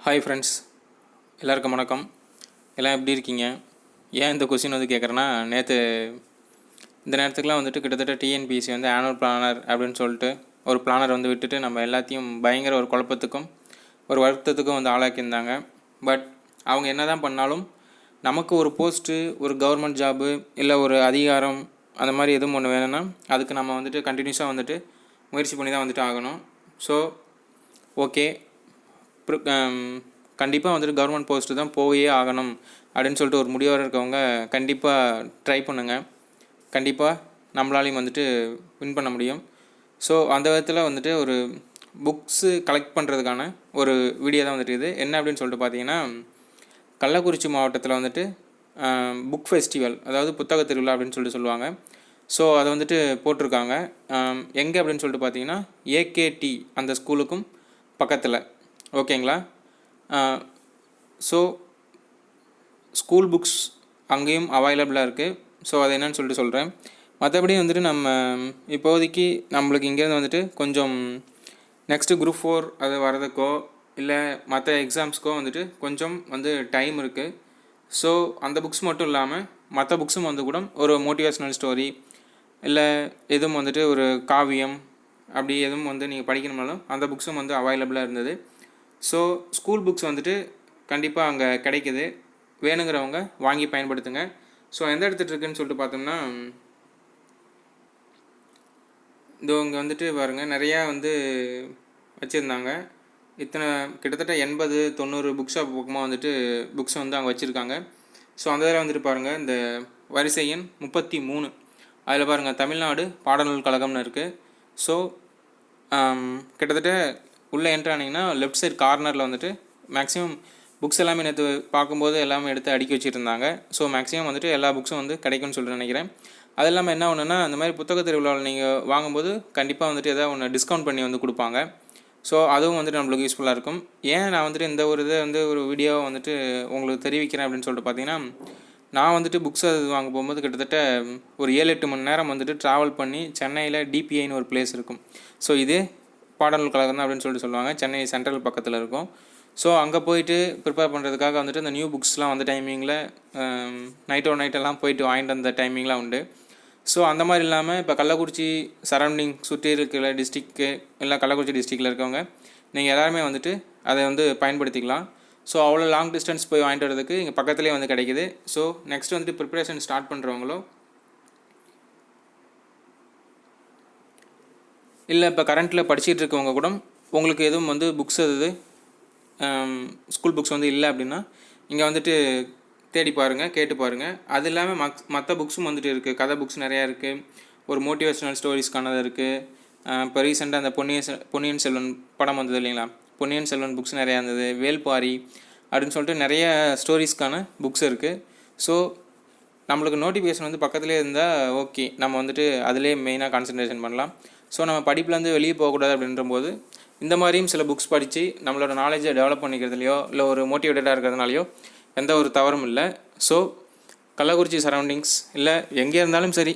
Hi friends, எல்லாருக்கும் வணக்கம். எல்லாம் எப்படி இருக்கீங்க? ஏன் இந்த கொஸ்டின் வந்து கேட்குறேன்னா, நேற்று இந்த நேரத்துக்குலாம் வந்துட்டு கிட்டத்தட்ட டிஎன்பிஎஸ்சி வந்து ஆனுவல் பிளானர் அப்படின்னு சொல்லிட்டு ஒரு பிளானர் வந்து விட்டுட்டு நம்ம எல்லாத்தையும் பயங்கர ஒரு குழப்பத்துக்கும் ஒரு வருத்தத்துக்கும் வந்து ஆளாக்கியிருந்தாங்க. பட் அவங்க என்ன தான் பண்ணாலும் நமக்கு ஒரு போஸ்ட்டு, ஒரு கவர்மெண்ட் ஜாபு, இல்லை ஒரு அதிகாரம் அந்த மாதிரி எதுவும் ஒன்று வேணும்னா அதுக்கு நம்ம வந்துட்டு கண்டினியூஸாக வந்துட்டு முயற்சி பண்ணி தான் வந்துட்டு ஆகணும். ஸோ ஓகே, கண்டிப்பாக வந்துட்டு கவர்மெண்ட் போஸ்ட்டு தான் போயே ஆகணும் அப்படின்னு சொல்லிட்டு ஒரு முடிவோடு இருக்கவங்க கண்டிப்பாக ட்ரை பண்ணுங்கள். கண்டிப்பாக நம்மளாலையும் வந்துட்டு வின் பண்ண முடியும். ஸோ அந்த விதத்தில் வந்துட்டு ஒரு புக்ஸு கலெக்ட் பண்ணுறதுக்கான ஒரு வீடியோ தான் வந்துட்டு இது. என்ன அப்படின்னு சொல்லிட்டு பார்த்தீங்கன்னா, கள்ளக்குறிச்சி மாவட்டத்தில் வந்துட்டு புக் ஃபெஸ்டிவல், அதாவது புத்தக திருவிழா அப்படின்னு சொல்லிட்டு சொல்லுவாங்க. ஸோ அதை வந்துட்டு போட்டிருக்காங்க. எங்கே அப்படின்னு சொல்லிட்டு பார்த்தீங்கன்னா, ஏகேடி அந்த ஸ்கூலுக்கும் பக்கத்தில். ஓகேங்களா? ஸோ ஸ்கூல் புக்ஸ் அங்கேயும் அவைலபிளாக இருக்குது. ஸோ அது என்னன்னு சொல்லிட்டு சொல்கிறேன். மற்றபடி வந்துட்டு நம்ம இப்போதைக்கு நம்மளுக்கு இங்கேருந்து வந்துட்டு கொஞ்சம் நெக்ஸ்ட்டு குரூப் 4 அது வரதுக்கோ இல்லை மற்ற எக்ஸாம்ஸ்க்கோ வந்துட்டு கொஞ்சம் வந்து டைம் இருக்குது. ஸோ அந்த புக்ஸ் மட்டும் இல்லாமல் மற்ற புக்ஸும் வந்து கூட ஒரு மோட்டிவேஷ்னல் ஸ்டோரி இல்லை எதுவும் வந்துட்டு ஒரு காவியம் அப்படி எதுவும் வந்து நீங்கள் படிக்கணும்னாலும் அந்த புக்ஸும் வந்து அவைலபிளாக இருந்தது. ஸோ ஸ்கூல் புக்ஸ் வந்துட்டு கண்டிப்பாக அங்கே கிடைக்கிது. வேணுங்கிறவங்க வாங்கி பயன்படுத்துங்க. ஸோ எந்த இடத்துல இருக்குதுன்னு சொல்லிட்டு பார்த்தோம்னா, இதோ இங்கே வந்துட்டு பாருங்கள், நிறையா வந்து வச்சுருந்தாங்க. இத்தனை கிட்டத்தட்ட 80-90 புக் ஷாப் பக்கமாக வந்துட்டு புக்ஸ் வந்து அங்கே வச்சுருக்காங்க. ஸோ அந்த இதில் வந்துட்டு பாருங்கள், இந்த வரிசை எண் 33 அதில் பாருங்கள் தமிழ்நாடு பாடநூல் கழகம்னு இருக்குது. ஸோ கிட்டத்தட்ட உள்ளே என்ட்ரு ஆனீங்கன்னா லெஃப்ட் சைட் கார்னரில் வந்துட்டு மேக்ஸிமம் புக்ஸ் எல்லாமே நேற்று பார்க்கும்போது எல்லாமே எடுத்து அடுக்கி வச்சுருந்தாங்க. ஸோ மேக்ஸிமம் வந்துட்டு எல்லா புக்ஸும் வந்து கிடைக்கும்னு சொல்லிட்டு நினைக்கிறேன். அது இல்லாமல் என்ன ஒன்றுனா, அந்த மாதிரி புத்தக திருவிழாவில் நீங்கள் வாங்கும்போது கண்டிப்பாக வந்துட்டு எதாவது ஒன்று டிஸ்கவுண்ட் பண்ணி வந்து கொடுப்பாங்க. ஸோ அதுவும் வந்துட்டு நம்மளுக்கு யூஸ்ஃபுல்லாக இருக்கும். ஏன் நான் வந்துட்டு இந்த ஒரு இதை வந்து ஒரு வீடியோவை வந்துட்டு உங்களுக்கு தெரிவிக்கிறேன் அப்படின்னு சொல்லிட்டு பார்த்தீங்கன்னா, நான் வந்துட்டு புக்ஸ் அது வாங்க போகும்போது கிட்டத்தட்ட ஒரு 7-8 மணி நேரம் வந்துட்டு ட்ராவல் பண்ணி சென்னையில் டிபிஐன்னு ஒரு பிளேஸ் இருக்கும். ஸோ இது பாடநூல் கழகம் தான் அப்படின்னு சொல்லிட்டு சொல்லுவாங்க. சென்னை சென்ட்ரல் பக்கத்தில் இருக்கும். ஸோ அங்கே போயிட்டு ப்ரிப்பேர் பண்ணுறதுக்காக வந்துட்டு இந்த நியூ புக்ஸ்லாம் வந்த டைமிங்கில் நைட்டெல்லாம் போயிட்டு வாங்கிட்டு வந்த டைமிங்லாம் உண்டு. ஸோ அந்த மாதிரி இல்லாமல் இப்போ கள்ளக்குறிச்சி சரௌண்டிங் சுற்றி இருக்கிற டிஸ்ட்ரிக்கு இல்லை கள்ளக்குறிச்சி டிஸ்ட்ரிக்டில் இருக்கவங்க நீங்கள் எல்லாருமே வந்துட்டு அதை வந்து பயன்படுத்திக்கலாம். ஸோ அவ்வளோ லாங் டிஸ்டன்ஸ் போய் வாங்கிட்டு வரதுக்கு இங்கே பக்கத்துலேயே வந்து கிடைக்கிது. ஸோ நெக்ஸ்ட் வந்துட்டு ப்ரிப்பரேஷன் ஸ்டார்ட் பண்ணுறவங்களோ இல்லை இப்போ கரண்ட்டில் படிச்சுட்டு இருக்கவங்க கூட உங்களுக்கு எதுவும் வந்து புக்ஸ் அது ஸ்கூல் புக்ஸ் வந்து இல்லை அப்படின்னா இங்கே வந்துட்டு தேடி பாருங்கள், கேட்டு பாருங்கள். அது இல்லாமல் மற்ற புக்ஸும் வந்துட்டு இருக்குது. கதை புக்ஸ் நிறையா இருக்குது. ஒரு மோட்டிவேஷ்னல் ஸ்டோரிஸ்க்கானது இருக்குது. இப்போ ரீசெண்டாக அந்த பொன்னியின் செல்வன் படம் வந்தது இல்லைங்களா, பொன்னியின் செல்வன் புக்ஸ் நிறையா இருந்தது. வேல்பாரி அப்படின்னு சொல்லிட்டு நிறைய ஸ்டோரிஸ்க்கான புக்ஸ் இருக்குது. ஸோ நம்மளுக்கு நோட்டிஃபிகேஷன் வந்து பக்கத்துலேயே இருந்தால் ஓகே, நம்ம வந்துட்டு அதிலே மெயினாக கான்சன்ட்ரேஷன் பண்ணலாம். ஸோ நம்ம படிப்புலேருந்து வெளியே போகக்கூடாது அப்படின்றபோது இந்த மாதிரியும் சில புக்ஸ் படித்து நம்மளோட நாலேஜை டெவலப் பண்ணிக்கிறதுலையோ இல்லை ஒரு மோட்டிவேட்டடாக இருக்கிறதுனாலையோ எந்த ஒரு தவறும் இல்லை. ஸோ கள்ளக்குறிச்சி சரௌண்டிங்ஸ் இல்லை எங்கே இருந்தாலும் சரி,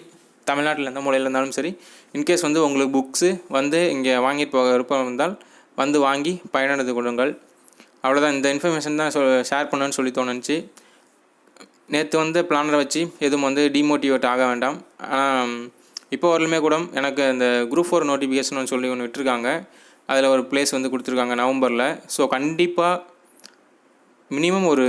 தமிழ்நாட்டில் எந்த மூலையில் இருந்தாலும் சரி, இன்கேஸ் வந்து உங்களுக்கு புக்ஸு வந்து இங்கே வாங்கிட்டு போக விருப்பம் இருந்தால் வந்து வாங்கி பயனடைந்து கொள்ளுங்கள். அவ்வளோதான். இந்த இன்ஃபர்மேஷன் தான் ஷேர் பண்ணணுன்னு சொல்லி தோணுச்சு. நேற்று வந்து பிளானரை வச்சு எதுவும் வந்து டிமோட்டிவேட் ஆக வேண்டாம். ஆனால் இப்போ வரலுமே கூட எனக்கு இந்த குரூப் 4 நோட்டிஃபிகேஷன் சொல்லி ஒன்று விட்டுருக்காங்க. அதில் ஒரு பிளேஸ் வந்து கொடுத்துருக்காங்க நவம்பரில். ஸோ கண்டிப்பாக மினிமம் ஒரு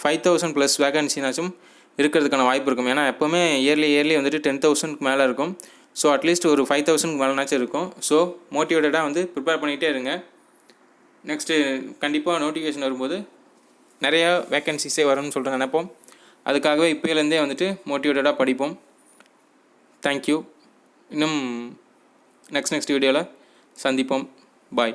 5000 ப்ளஸ் வேகன்சினாச்சும் இருக்கிறதுக்கான வாய்ப்பு இருக்கும். ஏன்னா எப்போவுமே இயர்லி வந்துட்டு 10,000க்கு மேலே இருக்கும். ஸோ அட்லீஸ்ட் ஒரு 5,000க்கு மேலேனாச்சும் இருக்கும். ஸோ மோட்டிவேட்டடாக வந்து ப்ரிப்பேர் பண்ணிகிட்டே இருங்க. நெக்ஸ்ட்டு கண்டிப்பாக நோட்டிஃபிகேஷன் வரும்போது நிறையா வேக்கன்சிஸே வரும்னு சொல்லிட்டு நினைப்போம். அதுக்காகவே இப்போலேருந்தே வந்துட்டு மோட்டிவேட்டடாக படிப்போம். தேங்க்யூ. இன்னும் நெக்ஸ்ட் வீடியோவில் சந்திப்போம். பாய்.